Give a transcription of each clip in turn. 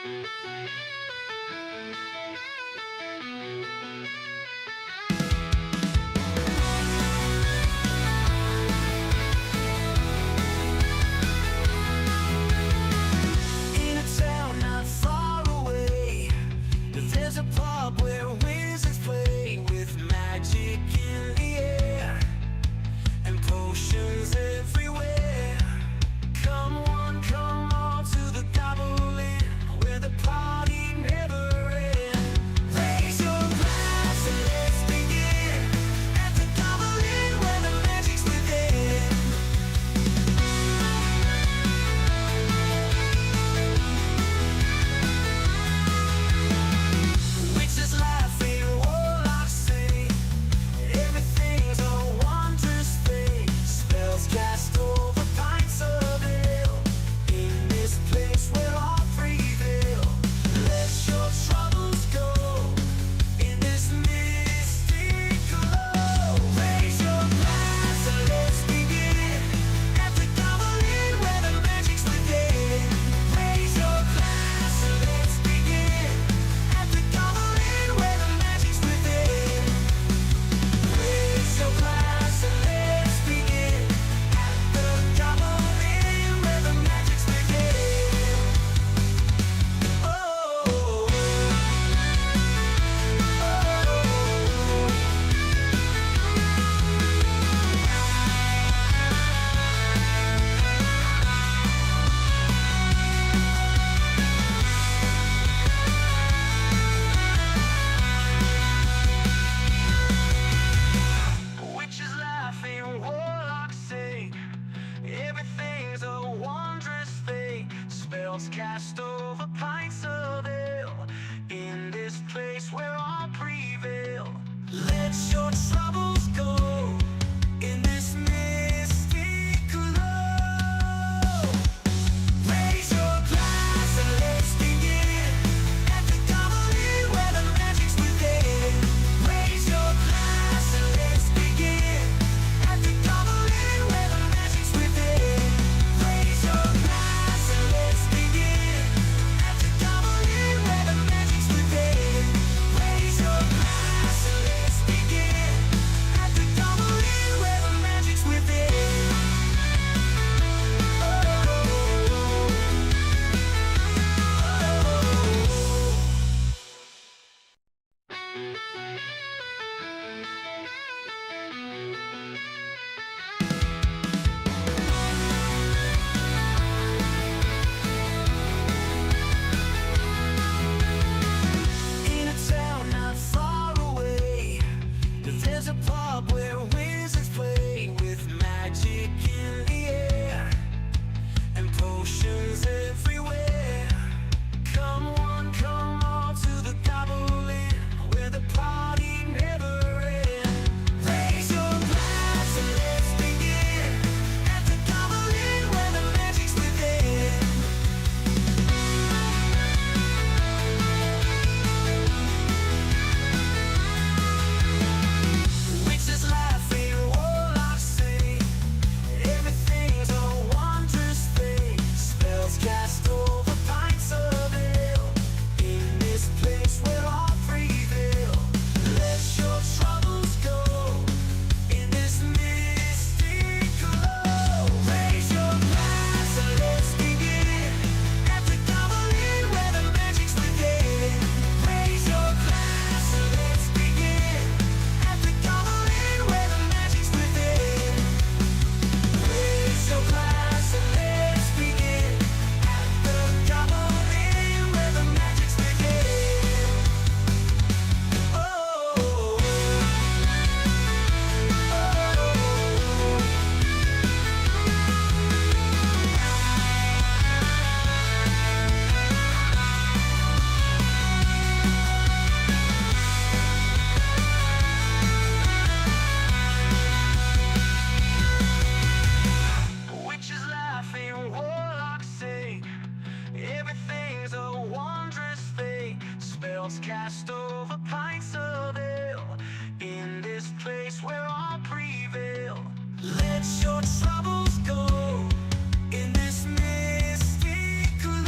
In a town not far away, there's a pub where wizards play with magic in the air and potions everywhere. Come on, come all to the goblin where the party never ends. Raise your glass and let's begin at the goblin where the magic's within. Witches laughing, warlocks sing, everything's a wondrous thing. Spells cast over pints of ale, in this place where all prevail. Let your troubles go, in this mystic glow. Raise your glass and let's begin at the goblin where the magic's within. Raise your glass and let's begin at the goblin where the magic's within. Raise your glass and let's begin at the goblin where the magic's within. Oh, witches laughing, warlocks sing, everything's a wondrous thing. Spells cast over pints of ale, in this place where all prevail. Let your troubles go, in this mystic glow. Raise your glass and let's begin at the goblin where the magic's within. Raise your glass and let's begin at the goblin where the magic's within. Raise your glass and let's begin at the goblin where the magic's within. Raise your glass and let's begin at the goblin where the magic's within. In a town not far away, there's a pub where wizards play with magic in the air and potions everywhere. Come on, come all to the goblin where the party never ends. Raise your glass and let's begin at the goblin where the magic's within. Witches laughing, warlocks sing, everything's a wondrous thing. Spells cast over pints of ale, in this place where all prevail. Let your troubles go, in this mystic glow. Raise your glass and let's begin at the goblin where the magic's within. Raise your glass and let's begin at the goblin where the magic's within. Raise your glass and let's begin at the goblin where the magic's within. Oh, witches laughing, warlocks sing, everything's a wondrous thing. Spells cast over pints of ale, in this place where all prevail. Let your troubles go, in this mystic glow.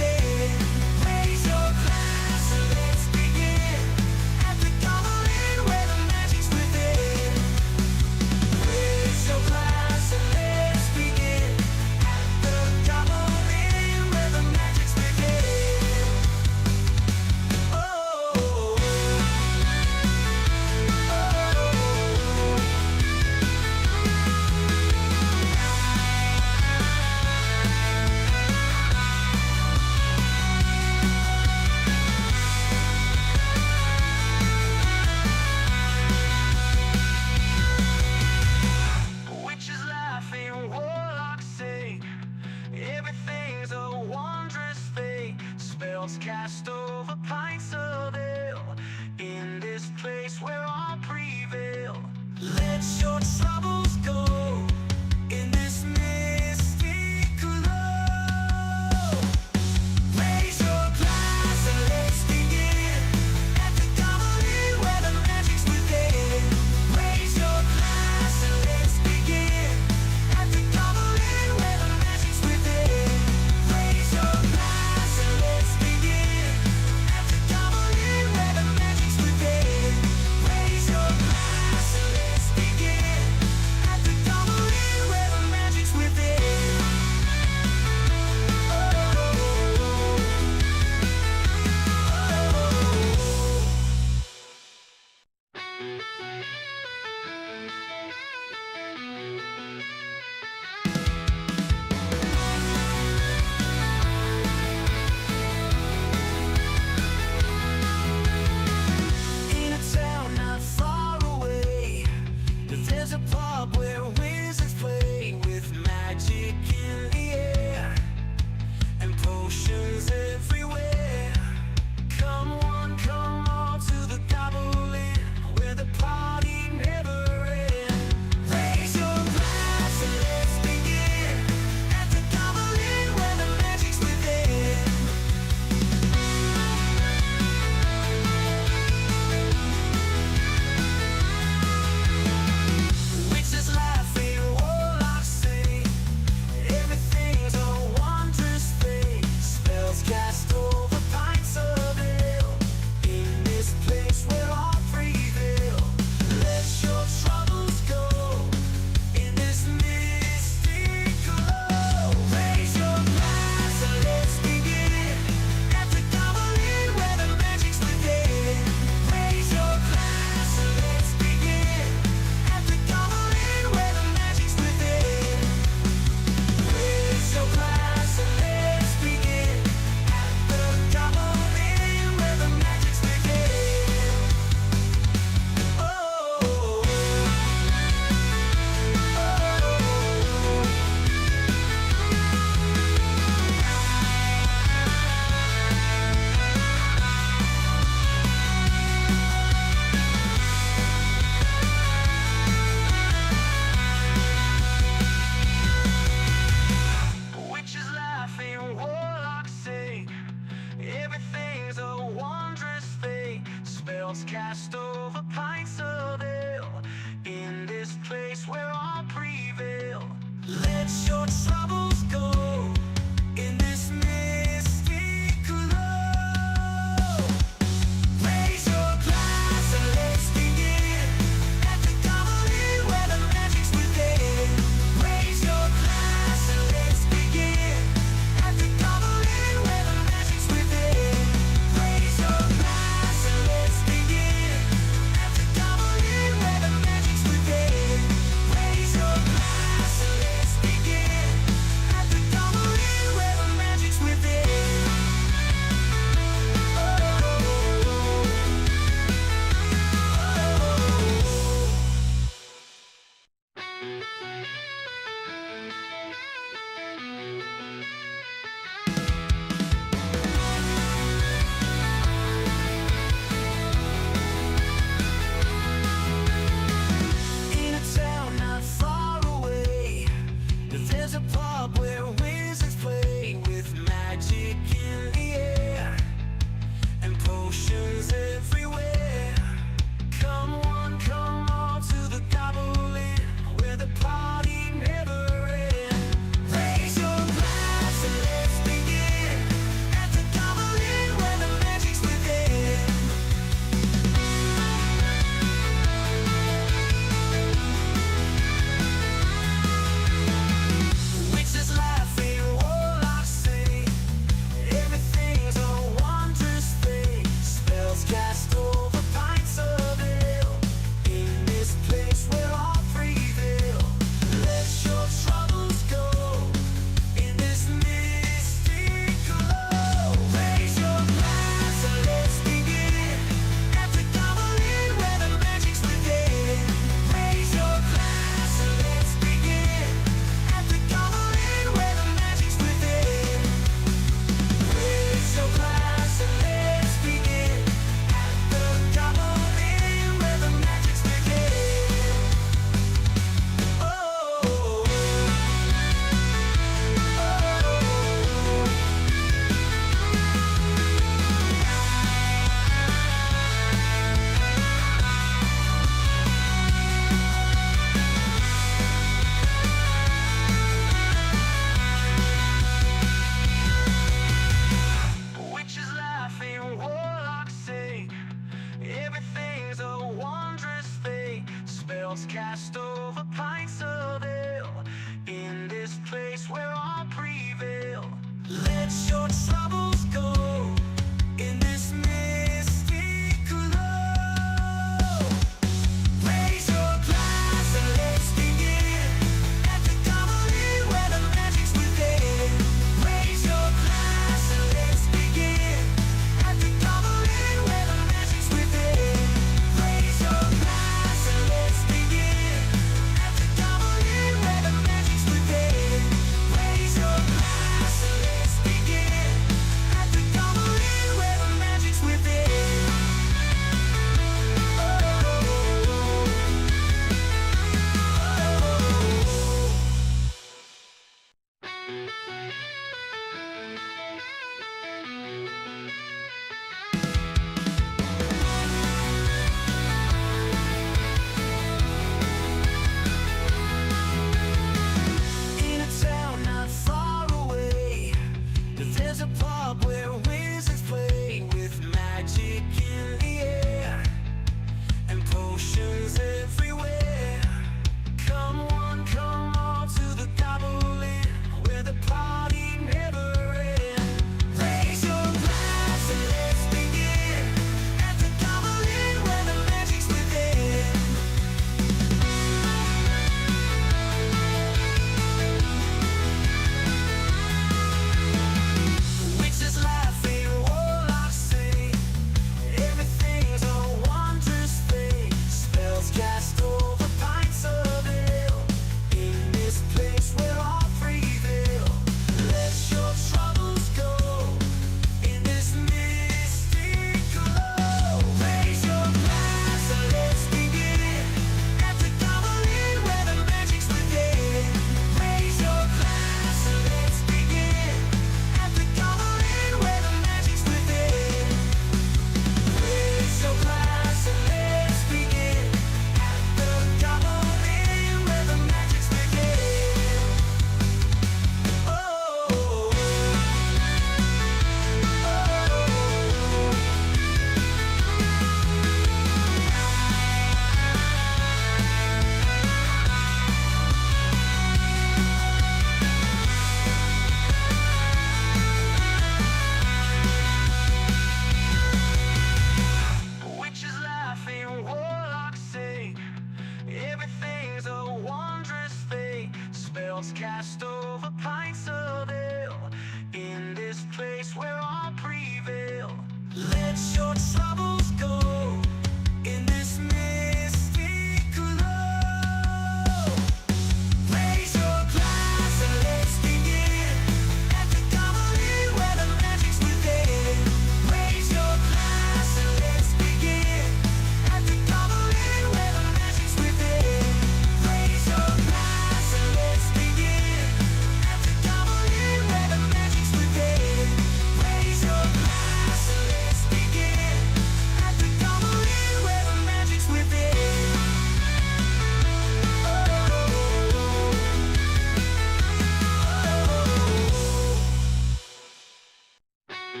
In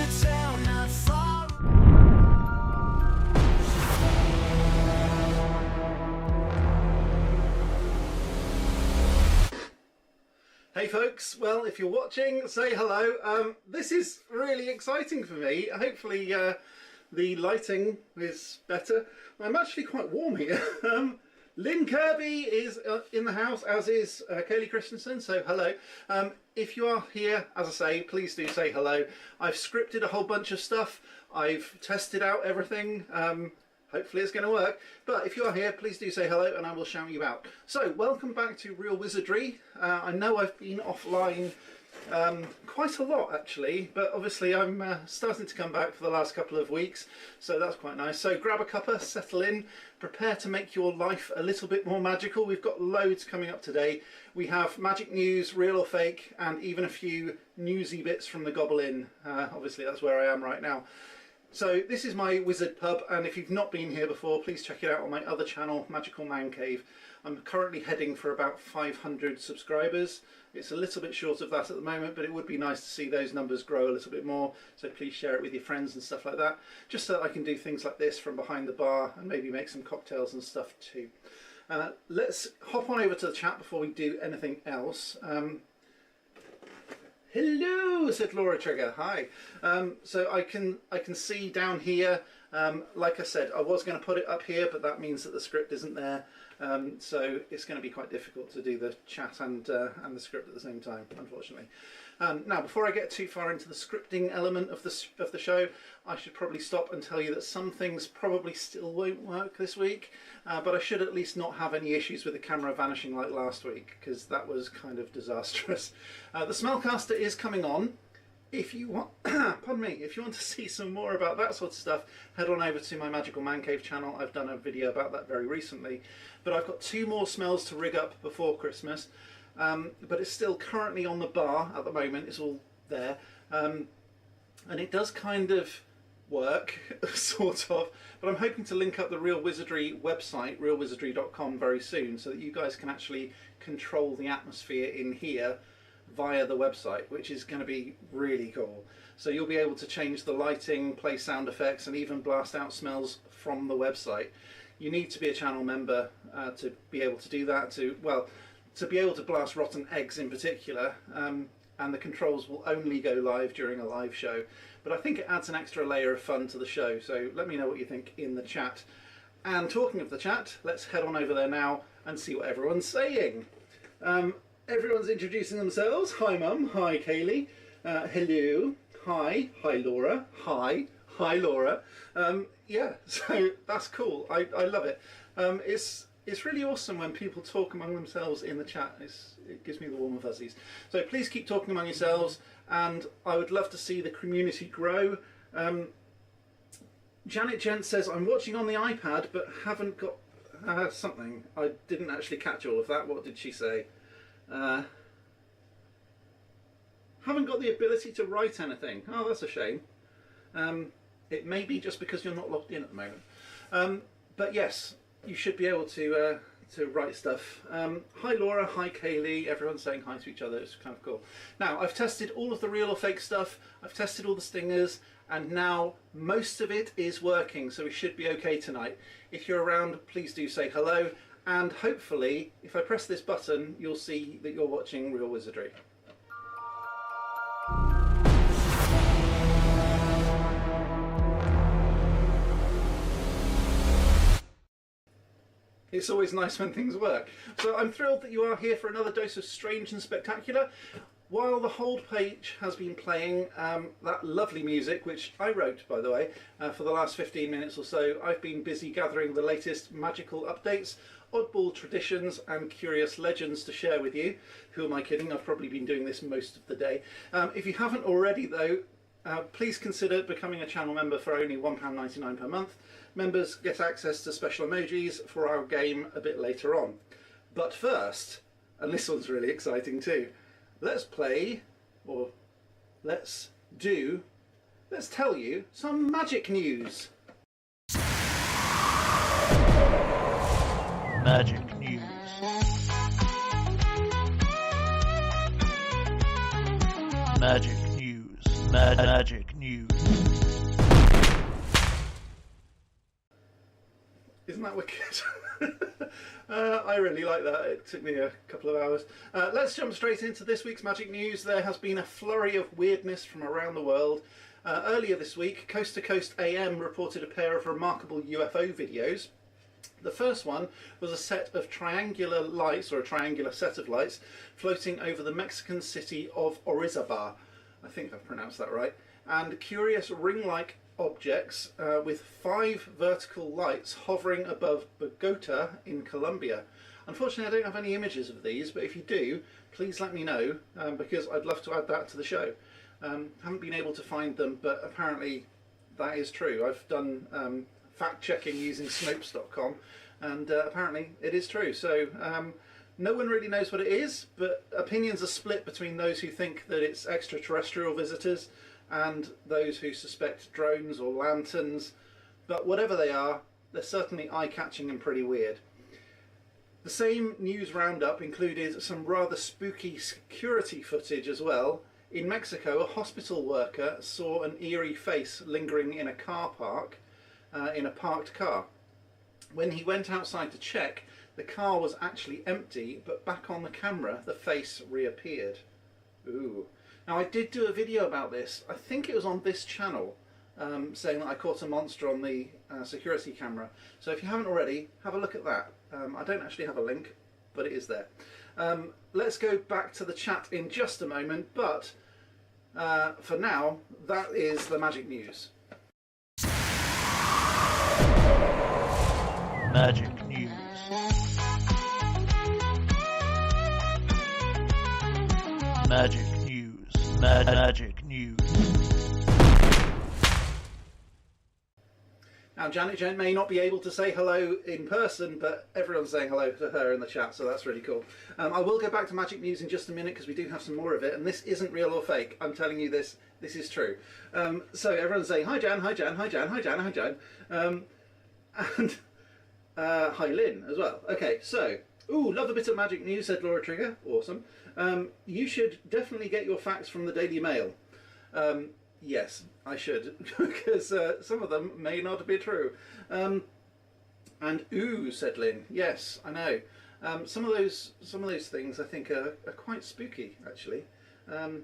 a town not far. Hey folks, well if you're watching, say hello. This is really exciting for me. Hopefully the lighting is better. I'm actually quite warm here. Lynn Kirby is in the house, as is Kaylee Christensen, so hello. If you are here, as I say, please do say hello. I've scripted a whole bunch of stuff. I've tested out everything. Hopefully it's going to work, but if you are here, please do say hello and I will shout you out. So welcome back to Real Wizardry. I know I've been offline quite a lot actually, but obviously I'm starting to come back for the last couple of weeks, so that's quite nice. So grab a cuppa, settle in, prepare to make your life a little bit more magical. We've got loads coming up today. We have magic news, real or fake, and even a few newsy bits from the Gobble-in. Obviously that's where I am right now. So this is my wizard pub, and if you've not been here before, please check it out on my other channel, Magical Man Cave. I'm currently heading for about 500 subscribers. It's a little bit short of that at the moment, but it would be nice to see those numbers grow a little bit more, so please share it with your friends and stuff like that, just so that I can do things like this from behind the bar and maybe make some cocktails and stuff too. Let's hop on over to the chat before we do anything else. Hello, said Laura Trigger. Hi. So I can see down here. Like I said, I was going to put it up here, but that means that the script isn't there. So it's going to be quite difficult to do the chat and the script at the same time, unfortunately. Now, before I get too far into the scripting element of the show, I should probably stop and tell you that some things probably still won't work this week, but I should at least not have any issues with the camera vanishing like last week, because that was kind of disastrous. The Smellcaster is coming on. If you want, pardon me, if you want to see some more about that sort of stuff, head on over to my Magical Man Cave channel. I've done a video about that very recently. But I've got 2 more smells to rig up before Christmas. But it's still currently on the bar at the moment. It's all there. And it does kind of work, sort of. But I'm hoping to link up the Real Wizardry website, realwizardry.com, very soon, so that you guys can actually control the atmosphere in here via the website, which is going to be really cool. So you'll be able to change the lighting, play sound effects, and even blast out smells from the website. You need to be a channel member to be able to do that, to be able to blast rotten eggs in particular, and the controls will only go live during a live show. But I think it adds an extra layer of fun to the show, so let me know what you think in the chat. And talking of the chat, let's head on over there now and see what everyone's saying. Everyone's introducing themselves. Hi Mum, hi Kaylee, hello, hi Laura, hi Laura. Yeah, so that's cool. I love it. It's really awesome when people talk among themselves in the chat. It gives me the warm fuzzies. So please keep talking among yourselves, and I would love to see the community grow. Janet Gent says, I'm watching on the iPad but haven't got something. I didn't actually catch all of that. What did she say? Haven't got the ability to write anything. Oh, that's a shame. It may be just because you're not logged in at the moment. But yes, you should be able to write stuff. Hi Laura, hi Kaylee. Everyone's saying hi to each other. It's kind of cool. Now, I've tested all of the real or fake stuff. I've tested all the stingers, and now most of it is working, so we should be okay tonight. If you're around, please do say hello. And hopefully, if I press this button, you'll see that you're watching Real Wizardry. It's always nice when things work. So I'm thrilled that you are here for another dose of Strange and Spectacular. While the hold page has been playing that lovely music, which I wrote, by the way, for the last 15 minutes or so, I've been busy gathering the latest magical updates, oddball traditions and curious legends to share with you. Who am I kidding? I've probably been doing this most of the day. If you haven't already though, please consider becoming a channel member for only £1.99 per month. Members get access to special emojis for our game a bit later on. But first, and this one's really exciting too, let's play, or let's do let's tell you some magic news. Magic news. Magic news. Magic news. Isn't that wicked? I really like that. It took me a couple of hours. Let's jump straight into this week's magic news. There has been a flurry of weirdness from around the world. Earlier this week, Coast to Coast AM reported a pair of remarkable UFO videos. The first one was a set of triangular lights, or a triangular set of lights, floating over the Mexican city of Orizaba. I think I've pronounced that right. And curious ring-like objects with 5 vertical lights hovering above Bogota in Colombia. Unfortunately, I don't have any images of these, but if you do, please let me know, because I'd love to add that to the show. Haven't been able to find them, but apparently that is true. I've done fact-checking using Snopes.com, and apparently it is true. So no one really knows what it is, but opinions are split between those who think that it's extraterrestrial visitors and those who suspect drones or lanterns. But whatever they are, they're certainly eye-catching and pretty weird. The same news roundup included some rather spooky security footage as well. In Mexico, a hospital worker saw an eerie face lingering in a car park, in a parked car. When he went outside to check, the car was actually empty, but back on the camera, the face reappeared. Ooh. Now, I did do a video about this. I think it was on this channel, saying that I caught a monster on the security camera. So if you haven't already, have a look at that. I don't actually have a link, but it is there. Let's go back to the chat in just a moment, but for now, that is the magic news. Magic news. Magic news. Magic news. Now, Janet Jen may not be able to say hello in person, but everyone's saying hello to her in the chat, so that's really cool. I will go back to magic news in just a minute because we do have some more of it, and this isn't real or fake. I'm telling you this is true. So everyone's saying, hi Jan, hi Jan, hi Jan, hi Jan, hi Jan. And hi Lynn as well. Okay, so, ooh, love a bit of magic news, said Laura Trigger. Awesome. You should definitely get your facts from the Daily Mail. Yes, I should, because some of them may not be true. And ooh, said Lynn. Yes, I know. Some of those things I think are quite spooky, actually. I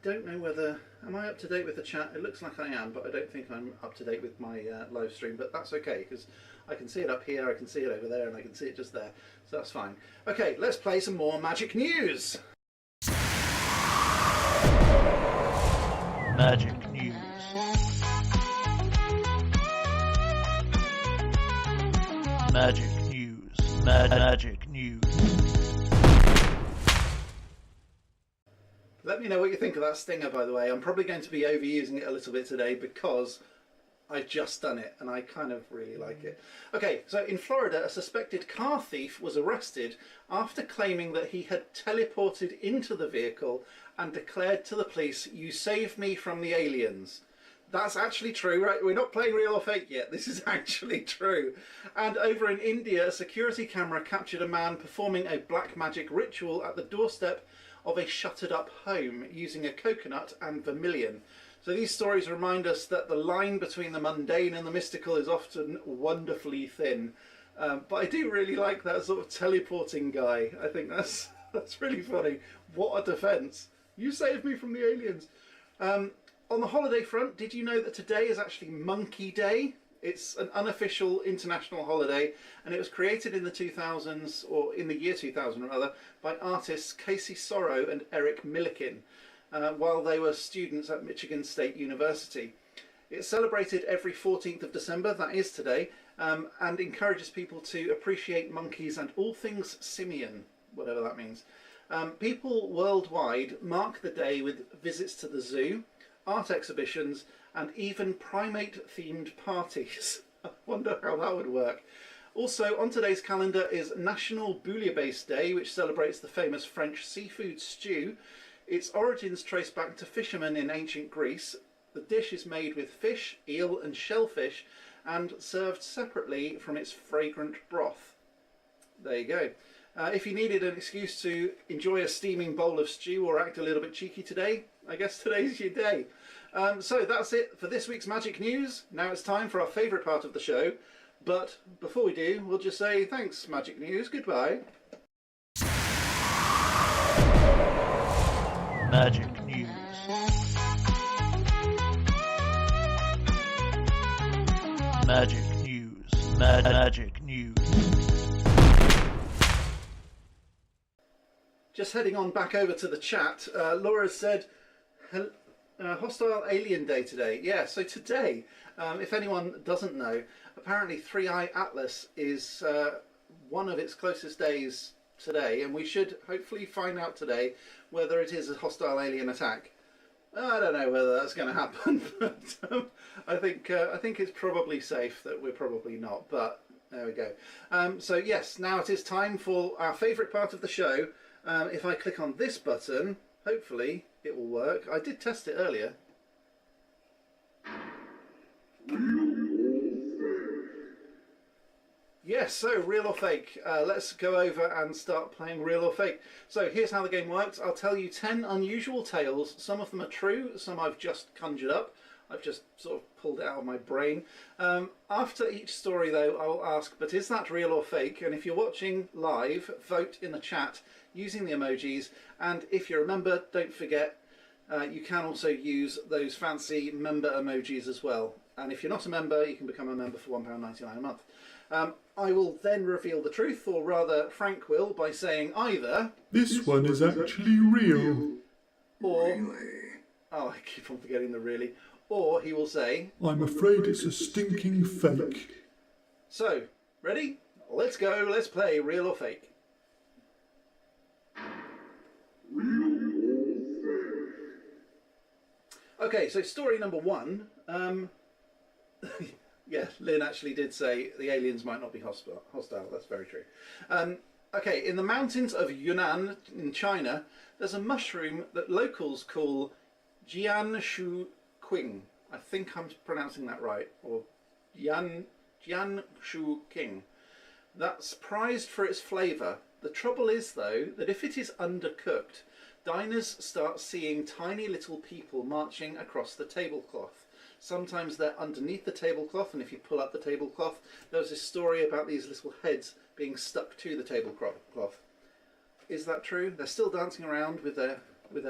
don't know whether... Am I up to date with the chat? It looks like I am, but I don't think I'm up to date with my live stream. But that's okay, because I can see it up here, I can see it over there, and I can see it just there. So that's fine. Okay, let's play some more magic news. Magic news. Magic news. Magic news. Let me know what you think of that stinger, by the way. I'm probably going to be overusing it a little bit today because I've just done it and I kind of really like it. Okay, so in Florida, a suspected car thief was arrested after claiming that he had teleported into the vehicle and declared to the police, "You saved me from the aliens." That's actually true, right? We're not playing real or fake yet. This is actually true. And over in India, a security camera captured a man performing a black magic ritual at the doorstep of a shuttered up home using a coconut and vermilion. So these stories remind us that the line between the mundane and the mystical is often wonderfully thin. But I do really like that sort of teleporting guy. I think that's really funny. What a defence. You saved me from the aliens. On the holiday front, did you know that today is actually Monkey Day? It's an unofficial international holiday, and it was created in the 2000s, or in the year 2000 rather, by artists Casey Sorrow and Eric Milliken, while they were students at Michigan State University. It's celebrated every 14th of December, that is today, and encourages people to appreciate monkeys and all things simian, whatever that means. People worldwide mark the day with visits to the zoo, art exhibitions, and even primate-themed parties. I wonder how that would work. Also, on today's calendar is National Bouillabaisse Day, which celebrates the famous French seafood stew. Its origins trace back to fishermen in ancient Greece. The dish is made with fish, eel and shellfish and served separately from its fragrant broth. There you go. If you needed an excuse to enjoy a steaming bowl of stew or act a little bit cheeky today, I guess today's your day. So that's it for this week's Magic News. Now it's time for our favourite part of the show. But before we do, we'll just say thanks, Magic News. Goodbye. Magic News. Magic News. Magic News. Just heading on back over to the chat, Laura said, Hostile Alien Day today. Yeah, so today, if anyone doesn't know, apparently 3i Atlas is one of its closest days today, and we should hopefully find out today whether it is a hostile alien attack. I don't know whether that's going to happen, but I think it's probably safe that we're probably not, but there we go. So yes, now it is time for our favourite part of the show. If I click on this button, hopefully it will work. I did test it earlier. Yes, so real or fake. Let's go over and start playing real or fake. So here's how the game works. I'll tell you 10 unusual tales. Some of them are true, some I've just conjured up. I've just sort of pulled it out of my brain. After each story though, I'll ask, but is that real or fake? And if you're watching live, vote in the chat using the emojis. And if you're a member, don't forget, you can also use those fancy member emojis as well. And if you're not a member, you can become a member for £1.99 a month. I will then reveal the truth, or rather Frank will, by saying either This one is actually real. Or oh, I keep on forgetting the really. Or he will say, I'm afraid it's a stinking fake. So, ready? Let's go, let's play real or fake. Okay, so story number one. Yeah, Lynn actually did say the aliens might not be hostile. That's very true. Okay, in the mountains of Yunnan in China, there's a mushroom that locals call Jianshu Qing. I think I'm pronouncing that right, or Jianshu Qing. That's prized for its flavour. The trouble is, though, that if it is undercooked, diners start seeing tiny little people marching across the tablecloth. Sometimes they're underneath the tablecloth, and if you pull up the tablecloth, there's this story about these little heads being stuck to the tablecloth. Is that true? They're still dancing around with their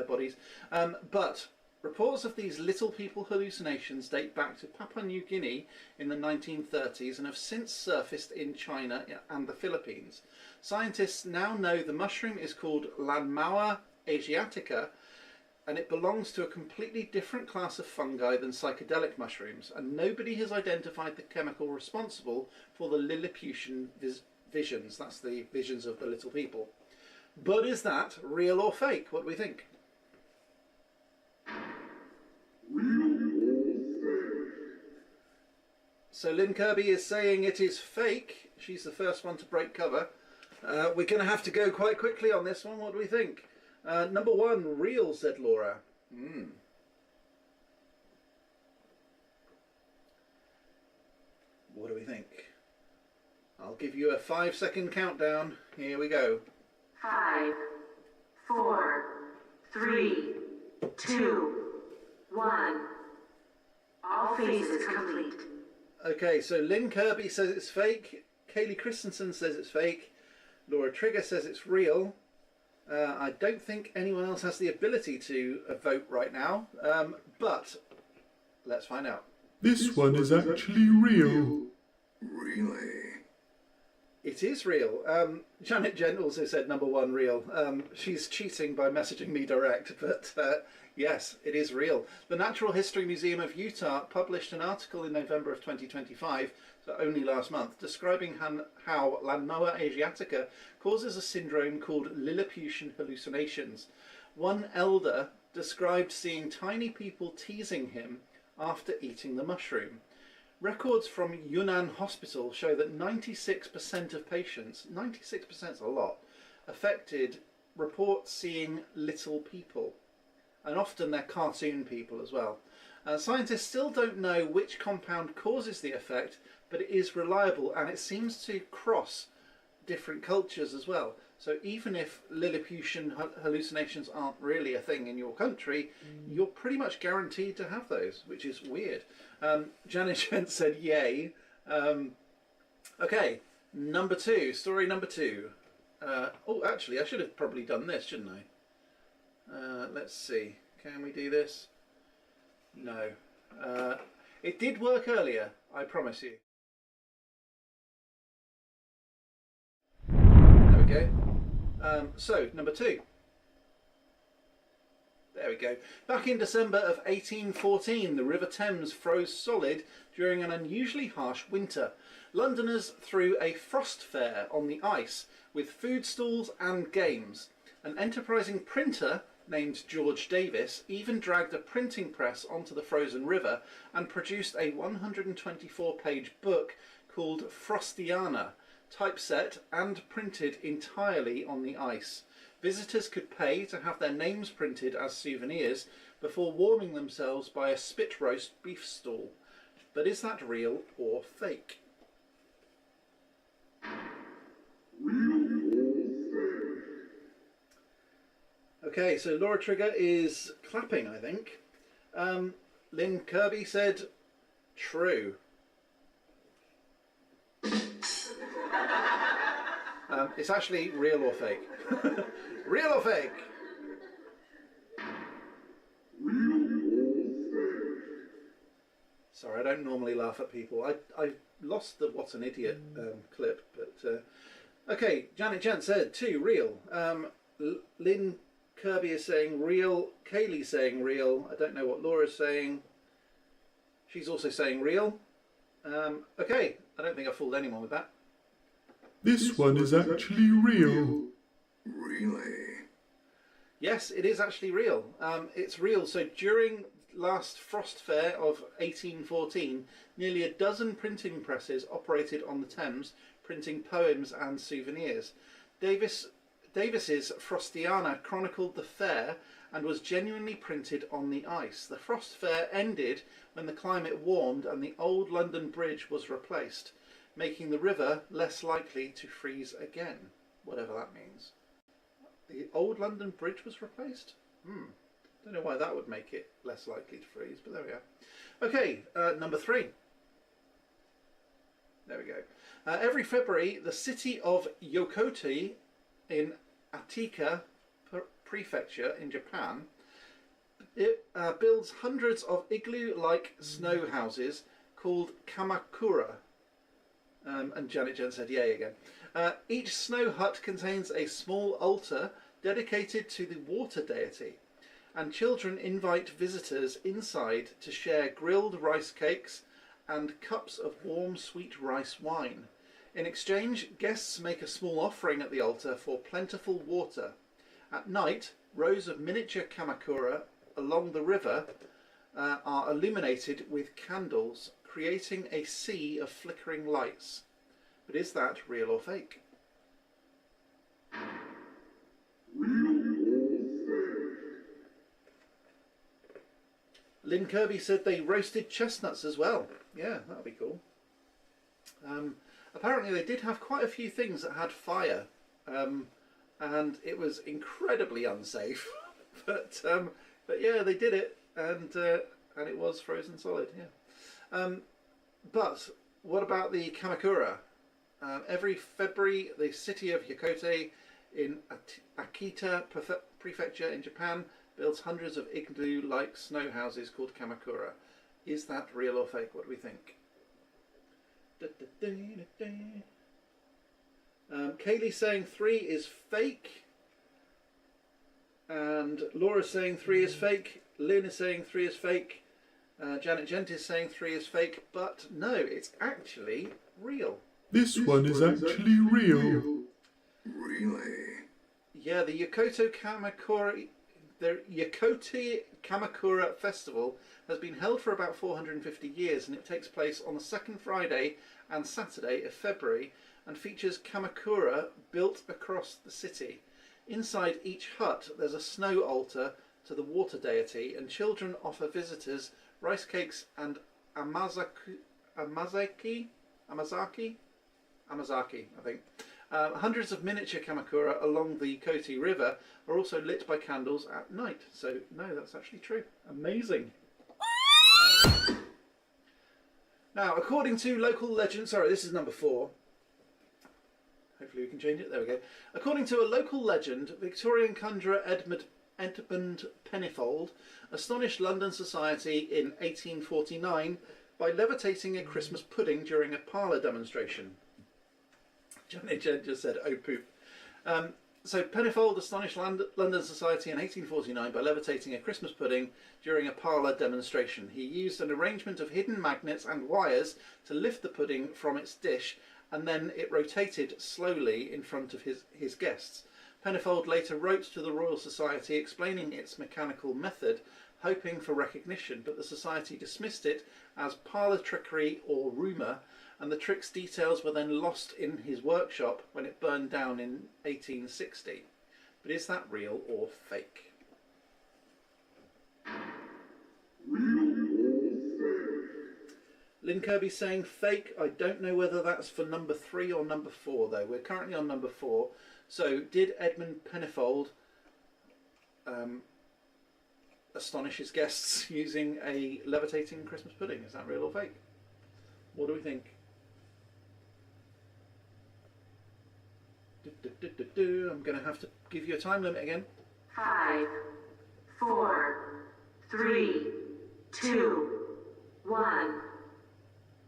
bodies. But reports of these little people hallucinations date back to Papua New Guinea in the 1930s and have since surfaced in China and the Philippines. Scientists now know the mushroom is called Lanmaua asiatica, and it belongs to a completely different class of fungi than psychedelic mushrooms, and nobody has identified the chemical responsible for the Lilliputian visions. That's the visions of the little people. But is that real or fake? What do we think? So Lynn Kirby is saying it is fake. She's the first one to break cover. We're going to have to go quite quickly on this one. What do we think? Number one, real, said Laura. What do we think? I'll give you a 5-second countdown. Here we go. 5, 4, 3, 2, 1. All phases complete. Okay, so Lynn Kirby says it's fake. Kaylee Christensen says it's fake. Laura Trigger says it's real. I don't think anyone else has the ability to vote right now, but let's find out. This one is actually real. Really? It is real. Janet Gent also said number one real. She's cheating by messaging me direct, but yes, it is real. The Natural History Museum of Utah published an article in November of 2025, so only last month, describing how Lanmaua asiatica causes a syndrome called Lilliputian hallucinations. One elder described seeing tiny people teasing him after eating the mushroom. Records from Yunnan Hospital show that 96% of patients, 96% is a lot, affected report seeing little people. And often they're cartoon people as well. Scientists still don't know which compound causes the effect, but it is reliable and it seems to cross different cultures as well. So even if Lilliputian hallucinations aren't really a thing in your country, you're pretty much guaranteed to have those, which is weird. Janet Trent said yay. Okay, story number two. Oh, actually, I should have probably done this, shouldn't I? Let's see. Can we do this? No. It did work earlier, I promise you. There we go. So, number two. There we go. Back in December of 1814, the River Thames froze solid during an unusually harsh winter. Londoners threw a frost fair on the ice with food stalls and games. An enterprising printer named George Davis even dragged a printing press onto the frozen river and produced a 124-page book called Frostiana, typeset and printed entirely on the ice. Visitors could pay to have their names printed as souvenirs before warming themselves by a spit roast beef stall. But is that real or fake? Okay, so Laura Trigger is clapping, I think. Lynn Kirby said true. It's actually real or fake. Real or fake? Sorry, I don't normally laugh at people. I lost the "What an Idiot" clip, but okay. Janet Gent said two, real. Lynn Kirby is saying real. Kaylee's saying real. I don't know what Laura's saying. She's also saying real. Okay, I don't think I fooled anyone with that. This one is actually real. Really? Yes, it is actually real. It's real. So during last Frost Fair of 1814, nearly a dozen printing presses operated on the Thames, printing poems and souvenirs. Davis's Frostiana chronicled the fair and was genuinely printed on the ice. The Frost Fair ended when the climate warmed and the old London Bridge was replaced, making the river less likely to freeze again, whatever that means. The old London Bridge was replaced? Don't know why that would make it less likely to freeze, but there we are. Okay, number three. There we go. Every February, the city of Yokote in Attika Prefecture in Japan builds hundreds of igloo-like snow houses called kamakura. And Janet Jen said yay again. Each snow hut contains a small altar dedicated to the water deity, and children invite visitors inside to share grilled rice cakes and cups of warm sweet rice wine. In exchange, guests make a small offering at the altar for plentiful water. At night, rows of miniature kamakura along the river are illuminated with candles, creating a sea of flickering lights. But is that real or fake? Lynn Kirby said they roasted chestnuts as well. Yeah, that would be cool. Apparently they did have quite a few things that had fire, and it was incredibly unsafe. but yeah, they did it, and it was frozen solid. Yeah. But what about the kamakura? Every February, the city of Yokote in Akita Prefecture in Japan builds hundreds of igloo-like snow houses called kamakura. Is that real or fake? What do we think? Kaylee's saying 3 is fake, and Laura's saying 3 is fake. Lynn is saying 3 is fake. Janet Gent is saying 3 is fake, but no, it's actually real. This one is actually real. Really? Yeah, the Yokote Kamakura Festival has been held for about 450 years, and it takes place on the second Friday and Saturday of February and features kamakura built across the city. Inside each hut there's a snow altar to the water deity, and children offer visitors rice cakes, and amazaki, I think. Hundreds of miniature kamakura along the Koti River are also lit by candles at night. So, no, that's actually true. Amazing. Now, according to local legend, sorry, this is number 4. Hopefully we can change it. There we go. According to a local legend, Victorian conjurer Edmund Pennifold astonished London society in 1849 by levitating a Christmas pudding during a parlour demonstration. Johnny Jen just said, oh poop. So Pennifold astonished London society in 1849 by levitating a Christmas pudding during a parlour demonstration. He used an arrangement of hidden magnets and wires to lift the pudding from its dish, and then it rotated slowly in front of his guests. Pennifold later wrote to the Royal Society explaining its mechanical method, hoping for recognition, but the Society dismissed it as parlour trickery or rumour, and the trick's details were then lost in his workshop when it burned down in 1860. But is that real or fake? Lynn Kirby's saying fake. I don't know whether that's for number 3 or number 4 though. We're currently on number 4. So did Edmund Pennifold astonish his guests using a levitating Christmas pudding? Is that real or fake? What do we think? I'm going to have to give you a time limit again. 5, 4, 3, 2, 1.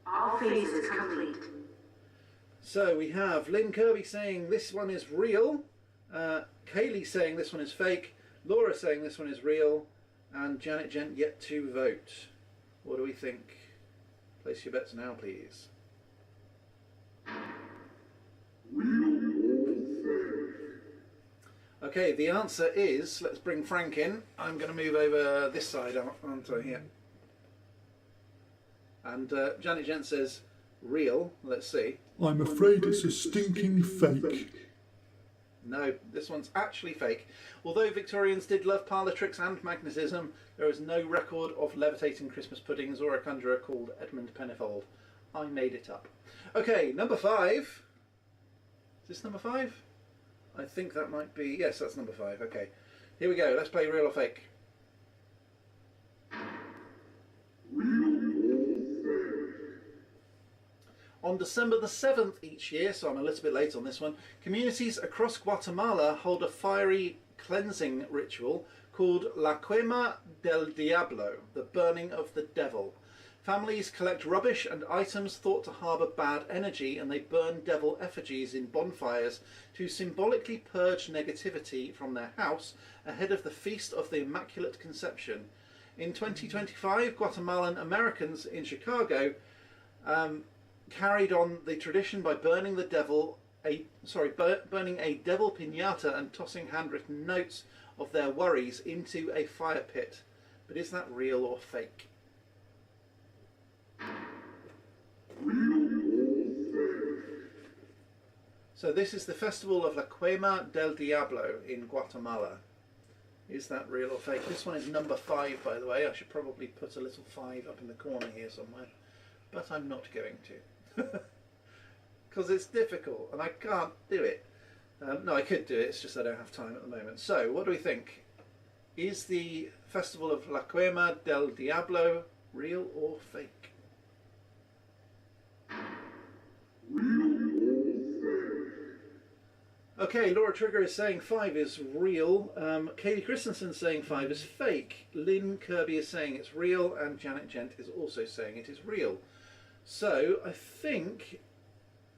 All phases complete. So we have Lynn Kirby saying this one is real, Kaylee saying this one is fake, Laura saying this one is real, and Janet Gent yet to vote. What do we think? Place your bets now, please. Okay, the answer is, let's bring Frank in. I'm going to move over this side, aren't I, here? And Janet Gent says real. Let's see. I'm afraid it's a stinking fake. No, this one's actually fake. Although Victorians did love parlour tricks and magnetism, there is no record of levitating Christmas puddings or a conjurer called Edmund Pennifold. I made it up. Okay, number 5. Is this number 5? I think that might be... Yes, that's number 5. Okay. Here we go. Let's play real or fake. On December the 7th each year, so I'm a little bit late on this one, communities across Guatemala hold a fiery cleansing ritual called La Quema del Diablo, the burning of the devil. Families collect rubbish and items thought to harbour bad energy, and they burn devil effigies in bonfires to symbolically purge negativity from their house ahead of the Feast of the Immaculate Conception. In 2025, Guatemalan Americans in Chicago carried on the tradition by burning burning a devil piñata and tossing handwritten notes of their worries into a fire pit. But is that real or fake? So this is the festival of La Quema del Diablo in Guatemala. Is that real or fake? This one is number 5, by the way. I should probably put a little 5 up in the corner here somewhere, but I'm not going to. Because it's difficult and I can't do it. No, I could do it, it's just I don't have time at the moment. So, what do we think? Is the festival of La Quema del Diablo real or fake? Okay, Laura Trigger is saying 5 is real. Kaylee Christensen saying 5 is fake. Lynn Kirby is saying it's real, and Janet Gent is also saying it is real. So I think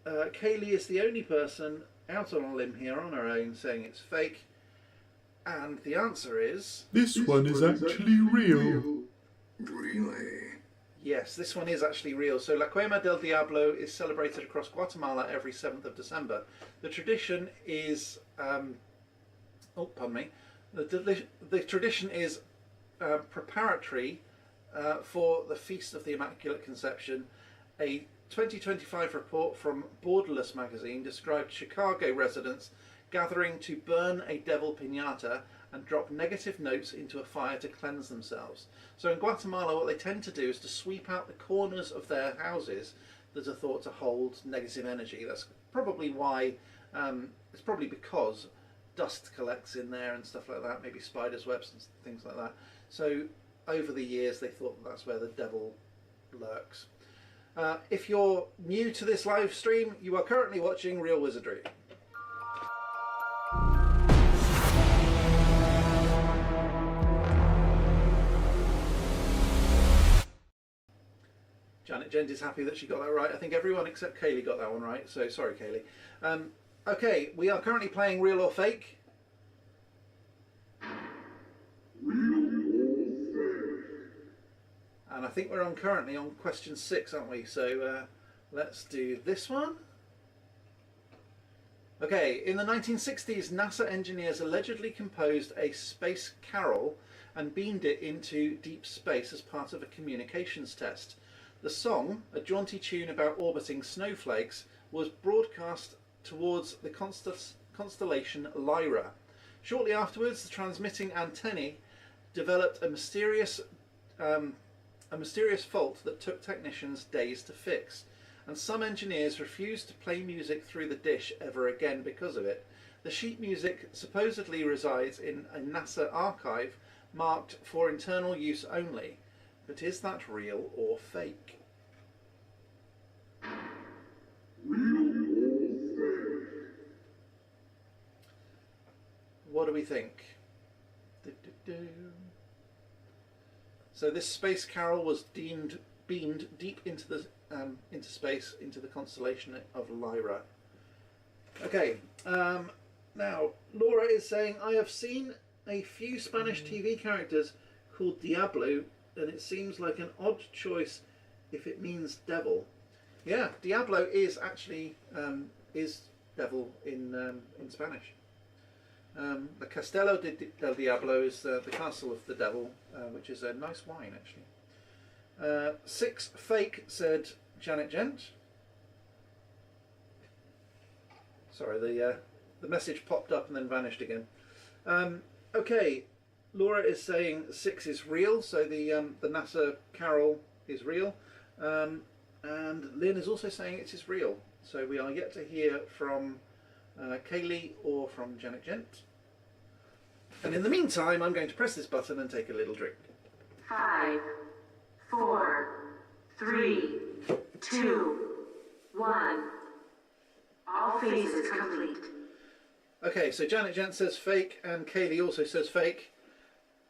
Kaylee is the only person out on a limb here on her own saying it's fake, and the answer is... This one is actually real. Really? Yes, this one is actually real. So La Quema del Diablo is celebrated across Guatemala every 7th of December. The tradition is... The tradition is preparatory for the Feast of the Immaculate Conception. A 2025 report from Borderless magazine described Chicago residents gathering to burn a devil piñata and drop negative notes into a fire to cleanse themselves. So in Guatemala, what they tend to do is to sweep out the corners of their houses that are thought to hold negative energy. That's probably why, it's probably because dust collects in there and stuff like that, maybe spiders' webs and things like that. So over the years, they thought that's where the devil lurks. If you're new to this live stream, you are currently watching Real Wizardry. Janet Gent is happy that she got that right. I think everyone except Kaylee got that one right, so sorry Kaylee. Okay, we are currently playing Real or Fake. And I think we're currently on question 6, aren't we? So let's do this one. Okay, in the 1960s, NASA engineers allegedly composed a space carol and beamed it into deep space as part of a communications test. The song, a jaunty tune about orbiting snowflakes, was broadcast towards the constellation Lyra. Shortly afterwards, the transmitting antennae developed a mysterious fault that took technicians days to fix, and some engineers refused to play music through the dish ever again because of it. The sheet music supposedly resides in a NASA archive marked for internal use only. But is that real or fake? What do we think? So this space carol was beamed deep into the into space, into the constellation of Lyra. Okay, now Laura is saying, I have seen a few Spanish TV characters called Diablo, and it seems like an odd choice if it means devil. Yeah, Diablo is actually is devil in Spanish. The Castelo del Diablo is the castle of the devil, which is a nice wine actually. 6 fake, said Janet Gent. Sorry, the message popped up and then vanished again. Okay, Laura is saying 6 is real, so the NASA carol is real, and Lynn is also saying it is real. So we are yet to hear from Kaylee or from Janet Gent. And in the meantime, I'm going to press this button and take a little drink. 5, 4, 3, 2, 1. All phases complete. Okay, so Janet Gent says fake, and Kaylee also says fake.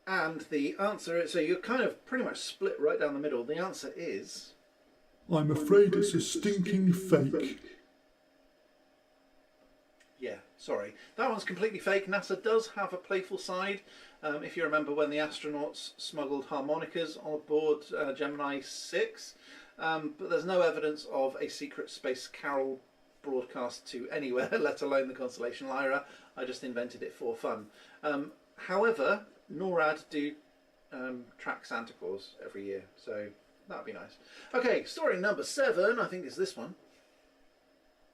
And the answer is, so you're kind of pretty much split right down the middle. The answer is... I'm afraid it's a stinking fake. Yeah, sorry. That one's completely fake. NASA does have a playful side. If you remember when the astronauts smuggled harmonicas on board Gemini 6. But there's no evidence of a secret space carol broadcast to anywhere, let alone the constellation Lyra. I just invented it for fun. However, NORAD do track Santa Claus every year, so that'd be nice. Okay, story number 7, I think is this one.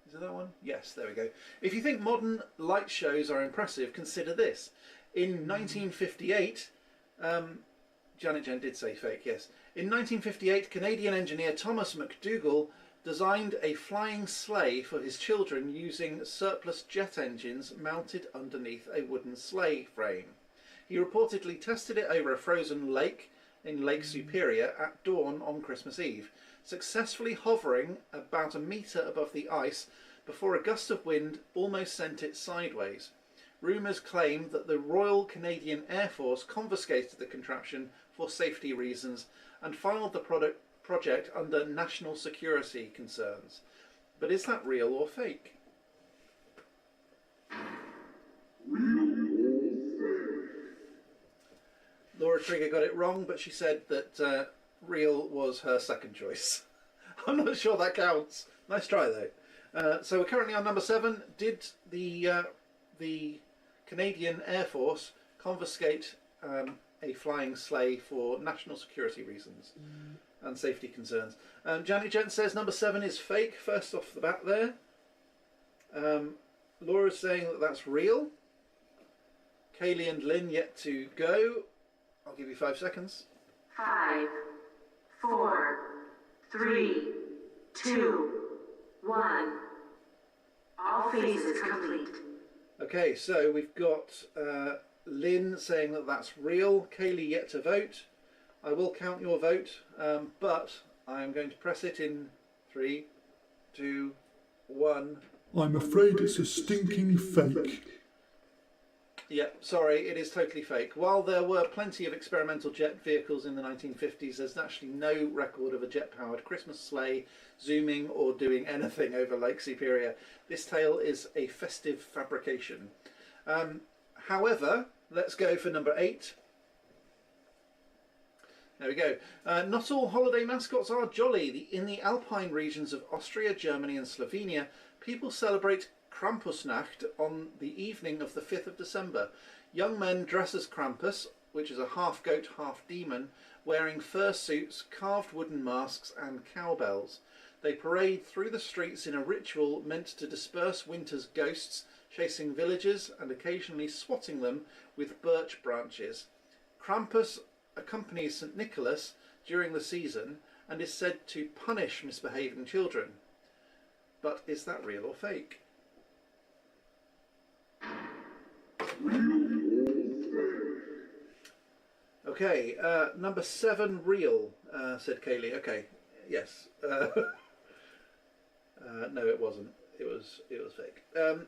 Is it that one? Yes, there we go. If you think modern light shows are impressive, consider this. In 1958, Janet Jen did say fake, yes. In 1958, Canadian engineer Thomas McDougall designed a flying sleigh for his children using surplus jet engines mounted underneath a wooden sleigh frame. He reportedly tested it over a frozen lake in Lake Superior at dawn on Christmas Eve, successfully hovering about a metre above the ice before a gust of wind almost sent it sideways. Rumours claim that the Royal Canadian Air Force confiscated the contraption for safety reasons and filed the project under national security concerns. But is that real or fake? Laura Trigger got it wrong, but she said that real was her second choice. I'm not sure that counts. Nice try though. So we're currently on number 7. Did the Canadian Air Force confiscate a flying sleigh for national security reasons and safety concerns? Janet Gent says number 7 is fake, first off the bat there. Laura's saying that that's real. Kaylee and Lynn yet to go. I'll give you 5 seconds. 5, 4, 3, 2, 1. All phases complete. Okay, so we've got Lynn saying that that's real. Kaylee yet to vote. I will count your vote, but I am going to press it in 3, 2, 1. I'm afraid it's a stinking fake. Yep, sorry, it is totally fake. While there were plenty of experimental jet vehicles in the 1950s, there's actually no record of a jet-powered Christmas sleigh zooming or doing anything over Lake Superior. This tale is a festive fabrication. However, let's go for number 8. There we go. Not all holiday mascots are jolly. In the Alpine regions of Austria, Germany and Slovenia, people celebrate Krampusnacht on the evening of the 5th of December. Young men dress as Krampus, which is a half goat, half demon, wearing fur suits, carved wooden masks and cowbells. They parade through the streets in a ritual meant to disperse winter's ghosts, chasing villagers and occasionally swatting them with birch branches. Krampus accompanies St. Nicholas during the season and is said to punish misbehaving children. But is that real or fake? Okay, number 7, real, said Kaylee. Okay, yes. No, it wasn't. It was fake.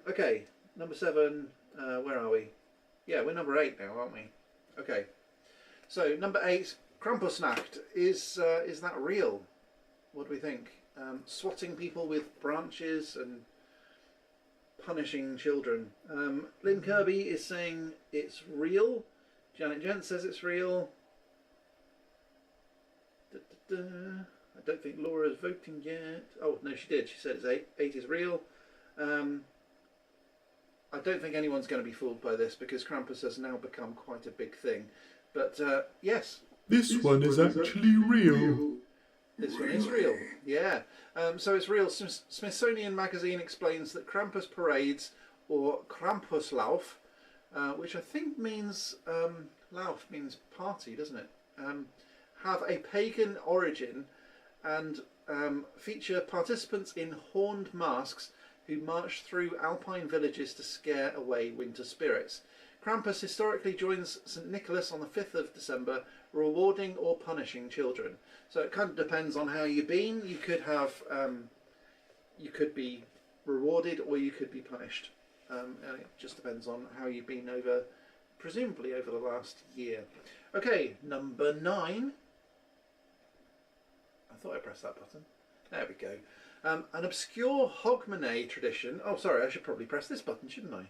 Okay, number 7. Where are we? Yeah, we're number 8 now, aren't we? Okay. So number 8, Krampusnacht. Is that real? What do we think? Swatting people with branches and punishing children. Lynn Kirby is saying it's real. Janet Gent says it's real. I don't think Laura's voting yet. Oh no, she did. She said it's 8. 8 is real. I don't think anyone's going to be fooled by this because Krampus has now become quite a big thing. But yes. This one is actually real. This one is real, yeah. So it's real. Smithsonian Magazine explains that Krampus parades, or Krampuslauf, which I think means, Lauf means party, doesn't it? Have a pagan origin and feature participants in horned masks who march through alpine villages to scare away winter spirits. Krampus historically joins St. Nicholas on the 5th of December, rewarding or punishing children. So it kind of depends on how you've been. You could have, you could be rewarded or you could be punished. And it just depends on how you've been over, presumably over the last year. Okay, number 9. I thought I pressed that button. There we go. An obscure Hogmanay tradition. Oh, sorry, I should probably press this button, shouldn't I?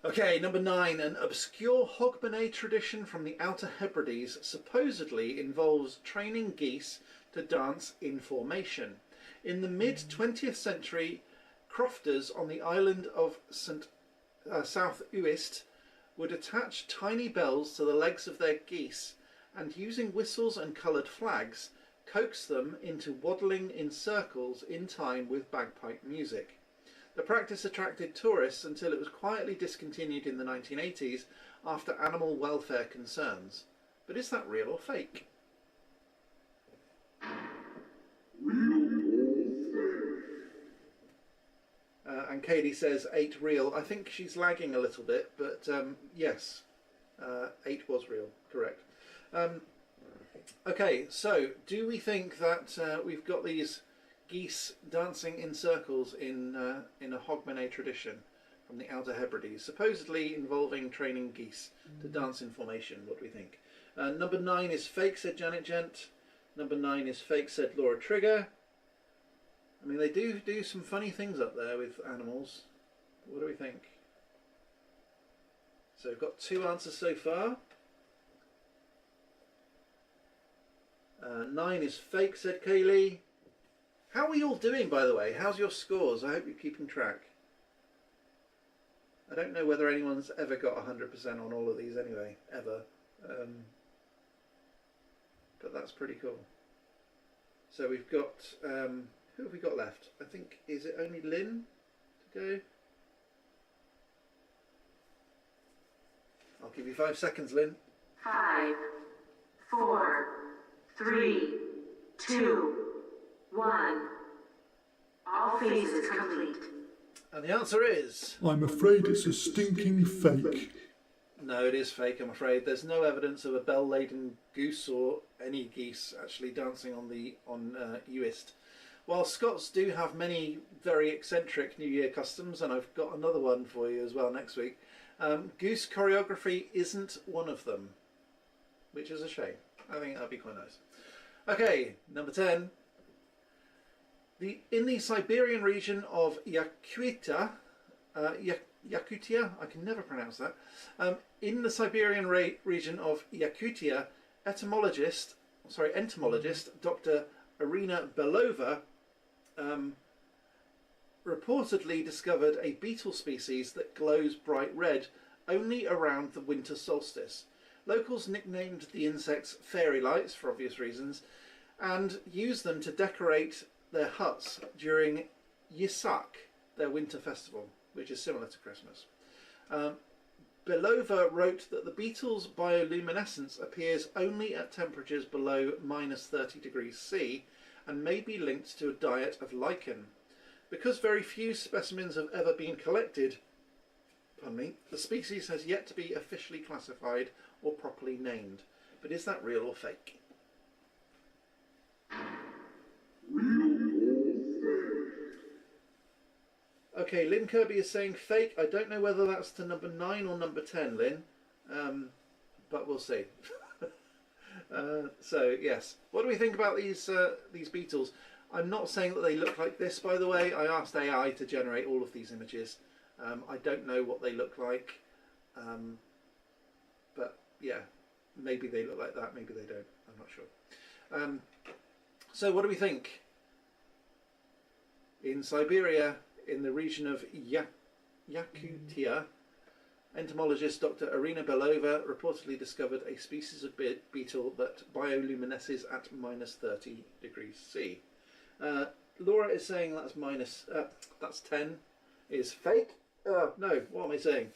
Okay, number 9. An obscure Hogmanay tradition from the Outer Hebrides supposedly involves training geese to dance in formation. In the mid-20th century, crofters on the island of South Uist would attach tiny bells to the legs of their geese and, using whistles and coloured flags, coax them into waddling in circles in time with bagpipe music. The practice attracted tourists until it was quietly discontinued in the 1980s after animal welfare concerns. But is that real or fake? And Katie says 8 real. I think she's lagging a little bit, but yes, 8 was real, correct. Okay, so do we think that we've got these geese dancing in circles in a Hogmanay tradition from the Outer Hebrides, supposedly involving training geese to dance in formation? What do we think? Number 9 is fake, said Janet Gent. Number 9 is fake, said Laura Trigger. I mean, they do some funny things up there with animals. What do we think? So we've got 2 answers so far. 9 is fake, said Kaylee. How are we all doing, by the way? How's your scores? I hope you're keeping track. I don't know whether anyone's ever got 100% on all of these anyway, ever. But that's pretty cool. So we've got Who have we got left? I think, is it only Lynn to go? I'll give you 5 seconds, Lynn. 5, 4, 3, 2, 1. All phases complete. And the answer is... I'm afraid it's a stinking fake. No, it is fake, I'm afraid. There's no evidence of a bell-laden goose or any geese actually dancing on Uist. While Scots do have many very eccentric New Year customs, and I've got another one for you as well next week, goose choreography isn't one of them, which is a shame. I think that'd be quite nice. Okay, number 10. In the Siberian region of Yakutia, Yakutia, I can never pronounce that. In the Siberian region of Yakutia, entomologist Dr. Irina Belova reportedly discovered a beetle species that glows bright red only around the winter solstice. Locals nicknamed the insects fairy lights for obvious reasons and used them to decorate their huts during Yisak, their winter festival, which is similar to Christmas. Belova wrote that the beetle's bioluminescence appears only at temperatures below -30 degrees C and may be linked to a diet of lichen. Because very few specimens have ever been collected, the species has yet to be officially classified or properly named. But is that real or fake? Okay, Lynn Kirby is saying fake. I don't know whether that's to number 9 or number 10, Lynn, but we'll see. So yes, what do we think about these beetles? I'm not saying that they look like this, by the way. I asked AI to generate all of these images. I don't know what they look like, but yeah, maybe they look like that, maybe they don't. I'm not sure. So what do we think? In Siberia, in the region of Yakutia, entomologist Dr. Irina Belova reportedly discovered a species of beetle that bioluminesces at -30 degrees C. Laura is saying that's 10 is fake. No, what am I saying?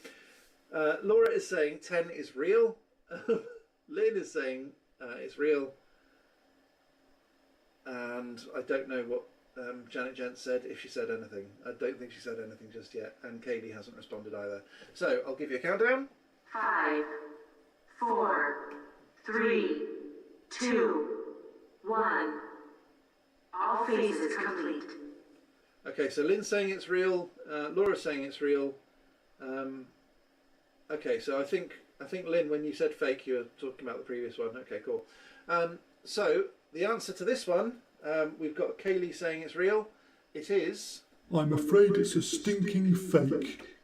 Laura is saying 10 is real. Lynn is saying it's real. And I don't know what Janet Gent said, if she said anything. I don't think she said anything just yet, and Kaylee hasn't responded either. So I'll give you a countdown. 5, 4, 3, 2, 1. All phases complete. Okay, so Lynn's saying it's real. Laura's saying it's real. Okay, so I think Lynn, when you said fake, you were talking about the previous one. Okay, cool. So the answer to this one, we've got Kaylee saying it's real. It is. I'm afraid it's a stinking fake.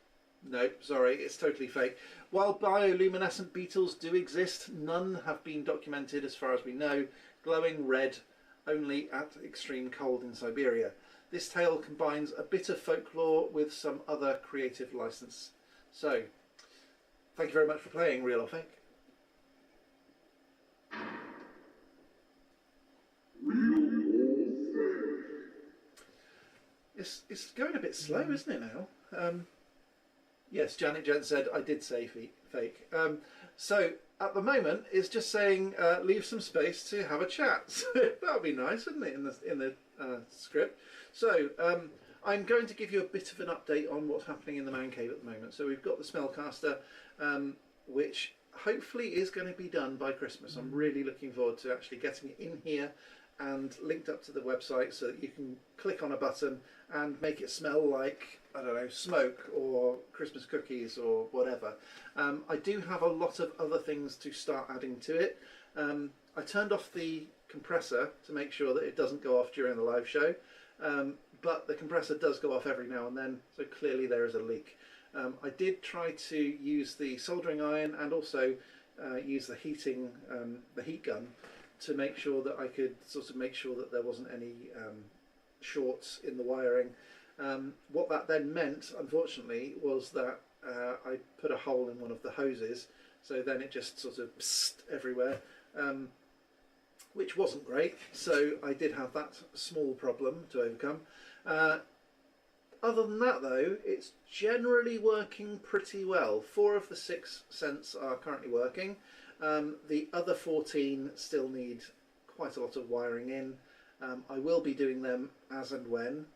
No, sorry, it's totally fake. While bioluminescent beetles do exist, none have been documented as far as we know, glowing red only at extreme cold in Siberia. This tale combines a bit of folklore with some other creative license. So, thank you very much for playing Real or Fake. It's going a bit slow, isn't it now? Yes, Janet Gent said I did say fake. So at the moment it's just saying leave some space to have a chat. So that would be nice, wouldn't it, in the script? So I'm going to give you a bit of an update on what's happening in the man cave at the moment. So we've got the Smellcaster, which hopefully is going to be done by Christmas. I'm really looking forward to actually getting it in here and linked up to the website so that you can click on a button and make it smell like, I don't know, smoke or Christmas cookies or whatever. I do have a lot of other things to start adding to it. I turned off the compressor to make sure that it doesn't go off during the live show, but the compressor does go off every now and then, so clearly there is a leak. I did try to use the soldering iron and also use the heat gun to make sure that I could sort of make sure that there wasn't any shorts in the wiring. What that then meant, unfortunately, was that I put a hole in one of the hoses, so then it just sort of pssed everywhere. which wasn't great, so I did have that small problem to overcome. Other than that though, it's generally working pretty well. 4 of the 6 scents are currently working. The other 14 still need quite a lot of wiring in. I will be doing them as and when,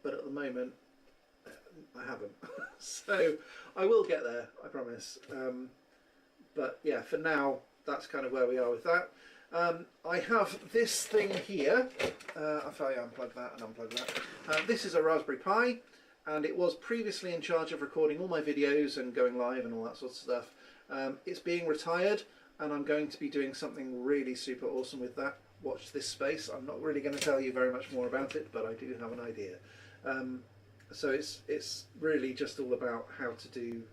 but at the moment I haven't. So I will get there, I promise. But yeah, for now, that's kind of where we are with that. I have this thing here. If I unplug that and unplug that. This is a Raspberry Pi, and it was previously in charge of recording all my videos and going live and all that sort of stuff. It's being retired, and I'm going to be doing something really super awesome with that. Watch this space. I'm not really going to tell you very much more about it, but I do have an idea. So it's really just all about how to do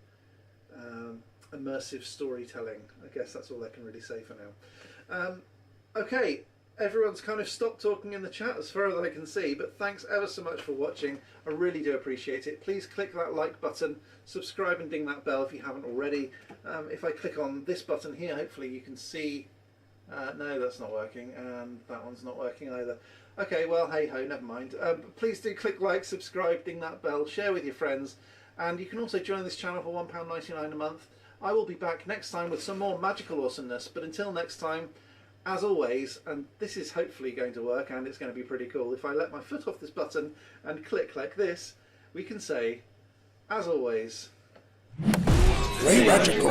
immersive storytelling. I guess that's all I can really say for now. Okay, everyone's kind of stopped talking in the chat as far as I can see, but thanks ever so much for watching. I really do appreciate it. Please click that like button, subscribe and ding that bell if you haven't already. If I click on this button here, hopefully you can see. No, that's not working, and that one's not working either. Okay, well, hey ho, never mind. Please do click like, subscribe, ding that bell, share with your friends, and you can also join this channel for £1.99 a month. I will be back next time with some more magical awesomeness, but until next time, as always, and this is hopefully going to work and it's going to be pretty cool, if I let my foot off this button and click like this, we can say, as always, Play magical.